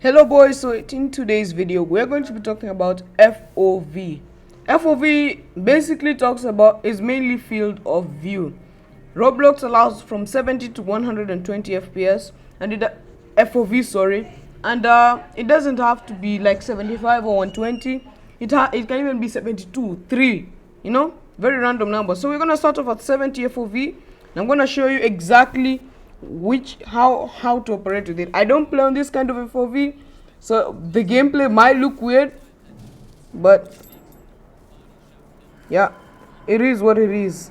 Hello boys, so in today's video we're going to be talking about FOV. FOV basically is mainly field of view. Roblox allows from 70 to 120 FPS and FOV, and it doesn't have to be like 75 or 120. It can even be 72, 3, very random number. So we're going to start off at 70 FOV and I'm going to show you exactly how to operate with it. I don't play on this kind of FOV, so the gameplay might look weird, but yeah, it is what it is,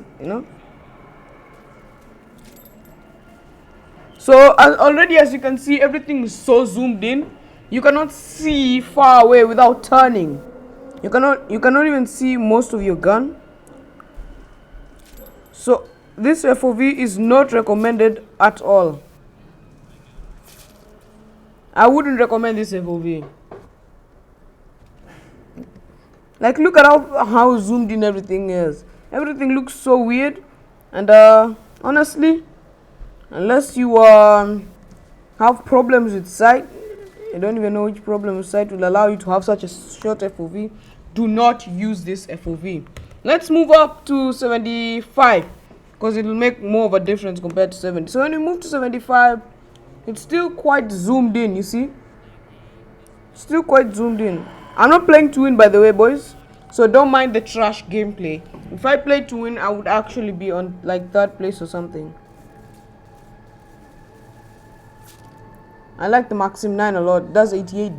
So already, as you can see, everything is so zoomed in. You cannot see far away without turning. You cannot even see most of your gun. So this FOV is not recommended at all. I wouldn't recommend this FOV. Like, look at how zoomed in everything is. Everything looks so weird, and honestly, unless you have problems with sight, I don't even know which problem with sight will allow you to have such a short FOV. Do not use this FOV. Let's move up to 75 because it will make more of a difference compared to 70. So when you move to 75, it's still quite zoomed in, you see? Still quite zoomed in. I'm not playing to win, by the way, boys, so don't mind the trash gameplay. If I played to win, I would actually be on like third place or something. I like the Maxim 9 a lot. It does 88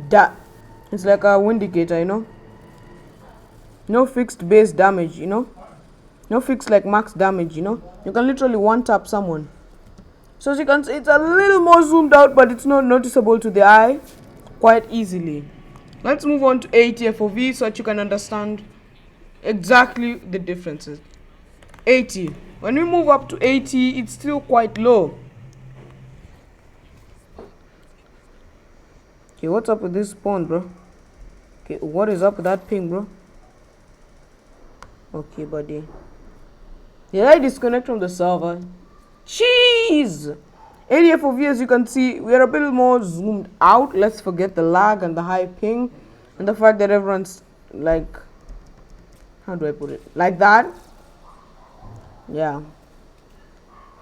it's like a Windicator, no fixed base damage, no fixed like max damage, you can literally one tap someone. So as you can see, it's a little more zoomed out, but it's not noticeable to the eye quite easily. Let's move on to 80 FOV so that you can understand exactly the differences. 80. When we move up to 80, it's still quite low. Okay, what's up with this spawn, bro? Okay, what is up with that ping, bro? Okay, buddy. Did I disconnect from the server? Jeez! 80 FOV, as you can see, we are a bit more zoomed out. Let's forget the lag and the high ping and the fact that everyone's like, how do I put it? Like that. Yeah.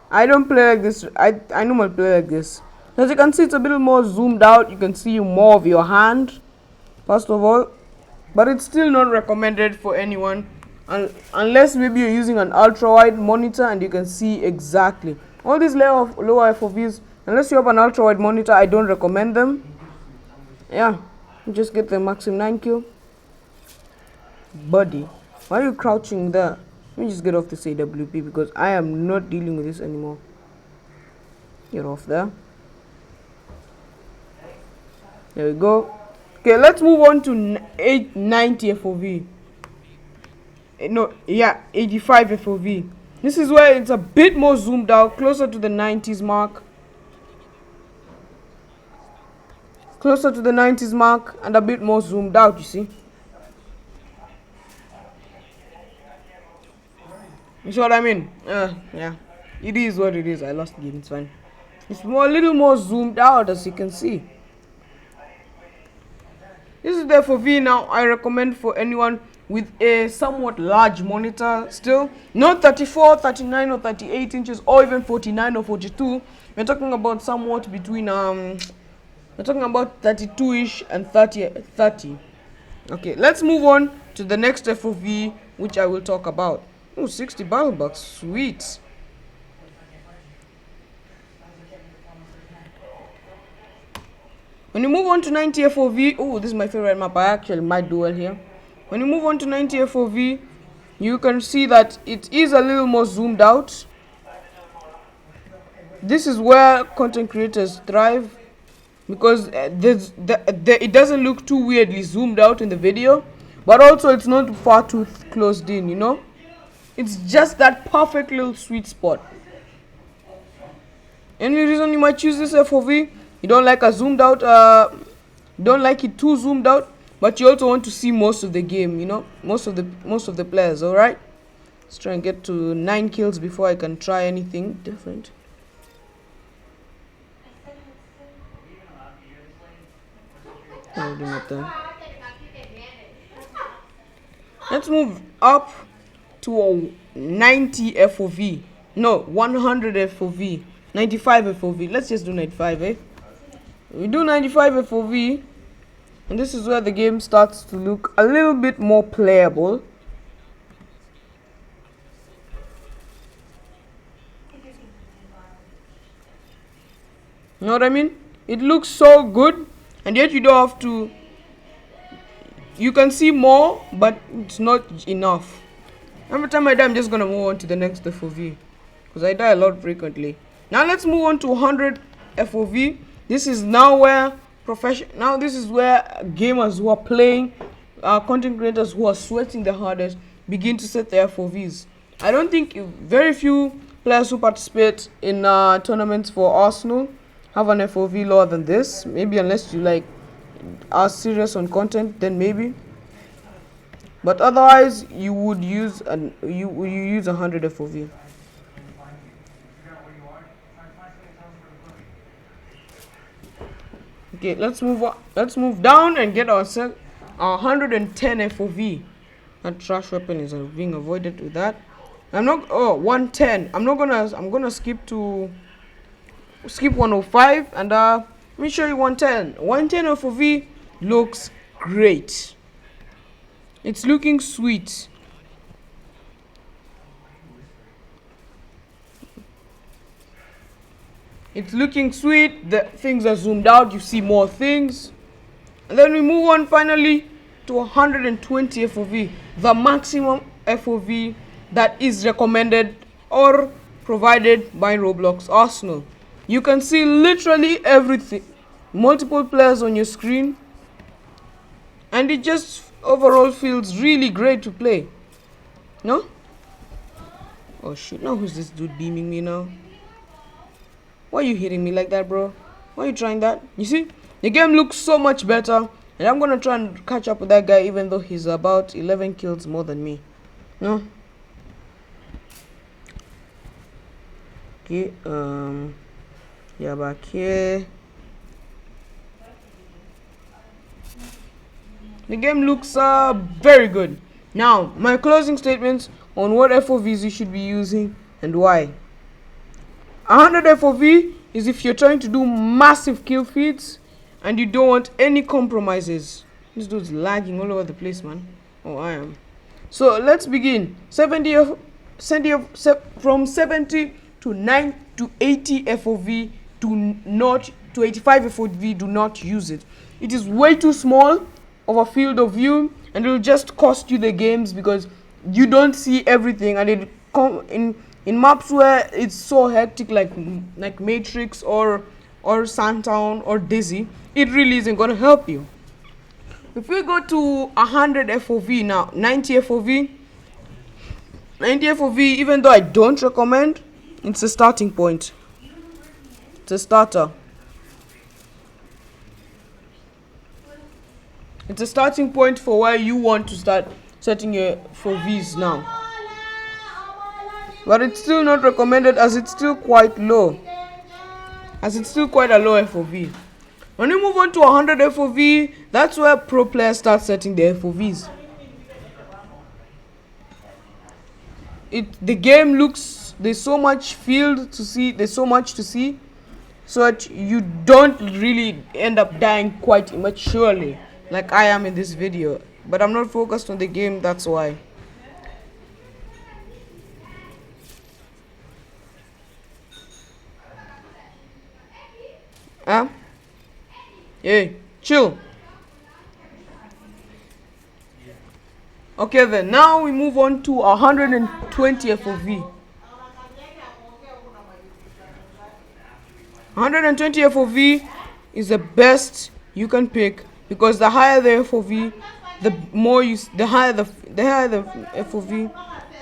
I don't play like this. I normally play like this. As you can see, it's a bit more zoomed out. You can see more of your hand, first of all. But it's still not recommended for anyone unless maybe you're using an ultra-wide monitor and you can see exactly. All these lower FOVs, unless you have an ultra-wide monitor, I don't recommend them. Yeah, just get the Maxim 9 kill. Buddy, why are you crouching there? Let me just get off this AWP because I am not dealing with this anymore. Get off there. There we go. Okay, let's move on to 90 FOV. No, yeah, 85 FOV. This is where it's a bit more zoomed out, closer to the 90s mark. Closer to the 90s mark and a bit more zoomed out, you see. You see what I mean? Yeah. It is what it is. I lost the game, it's fine. It's a little more zoomed out, as you can see. This is the FOV now I recommend for anyone with a somewhat large monitor still. Not 34, 39 or 38 inches or even 49 or 42. We're talking about somewhat between we're talking about 32ish and 30. Okay, let's move on to the next FOV, which I will talk about. Oh, 60 battle bucks, sweet. When you move on to 90 FOV, oh, this is my favorite map. I actually might do well here. When you move on to 90 FOV, you can see that it is a little more zoomed out. This is where content creators thrive because it doesn't look too weirdly zoomed out in the video, but also it's not far too closed in, It's just that perfect little sweet spot. Any reason you might choose this FOV? You don't like a zoomed out, don't like it too zoomed out, but you also want to see most of the game, most of the players. All right, let's try and get to 9 kills before I can try anything different. holding it there. Let's move up to a 90 FOV. No, 100 FOV. 95 FOV. Let's just do 95, eh? We do 95 FOV, and this is where the game starts to look a little bit more playable. You know what I mean? It looks so good, and yet you don't have to. You can see more, but it's not enough. Every time I die, I'm just gonna move on to the next FOV, because I die a lot frequently. Now let's move on to 100 FOV. This is now where this is where gamers who are playing, content creators who are sweating the hardest, begin to set their FOVs. I don't think very few players who participate in tournaments for Arsenal have an FOV lower than this. Maybe unless you like are serious on content, then maybe. But otherwise, you would use you use 100 FOV. Okay, let's move down and get ourselves 110 FOV. That trash weapon is being avoided with that. 110. I'm gonna skip 105 and let me show you 110. 110 FOV looks great. It's looking sweet. It's looking sweet. The things are zoomed out. You see more things. And then we move on finally to 120 FOV. The maximum FOV that is recommended or provided by Roblox Arsenal. You can see literally everything. Multiple players on your screen. And it just overall feels really great to play. No? Oh shoot, now who's this dude beaming me now? Why are you hitting me like that, bro? Why are you trying that? You see? The game looks so much better. And I'm gonna try and catch up with that guy even though he's about 11 kills more than me. No? Okay, yeah, back here. The game looks very good. Now, my closing statements on what FOVs you should be using and why. 100 FOV is if you're trying to do massive kill feeds and you don't want any compromises. This dude's lagging all over the place, man. Oh, I am. So let's begin. From 70 to 9 to 80 FOV to 85 FOV, do not use it. It is way too small of a field of view, and it will just cost you the games because you don't see everything, and it in maps where it's so hectic like Matrix or Sandtown or Dizzy, it really isn't going to help you. If we go to 100 FOV now, 90 FOV, even though I don't recommend, it's a starting point. It's a starter. It's a starting point for where you want to start setting your FOVs now. But it's still not recommended as it's still quite low. As it's still quite a low FOV. When you move on to 100 FOV, that's where pro players start setting their FOVs. The game looks, there's so much field to see, there's so much to see, so that you don't really end up dying quite immaturely like I am in this video. But I'm not focused on the game, that's why. Hey, chill. Okay then, now we move on to 120 FOV. 120 FOV is the best you can pick because the higher the FOV, the higher the FOV,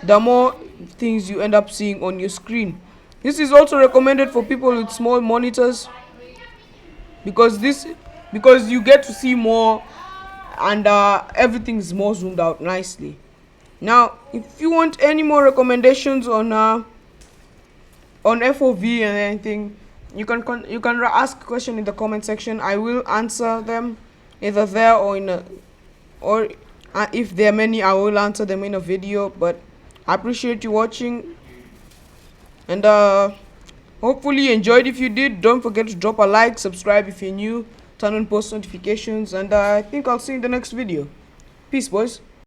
the more things you end up seeing on your screen. This is also recommended for people with small monitors because you get to see more and everything is more zoomed out nicely. Now, if you want any more recommendations on FOV and anything, you can ask a question in the comment section. I will answer them either there or in a, or if there are many, I will answer them in a video. But I appreciate you watching, and hopefully you enjoyed. If you did, don't forget to drop a like, subscribe if you're new, turn on post notifications, and I think I'll see you in the next video. Peace, boys.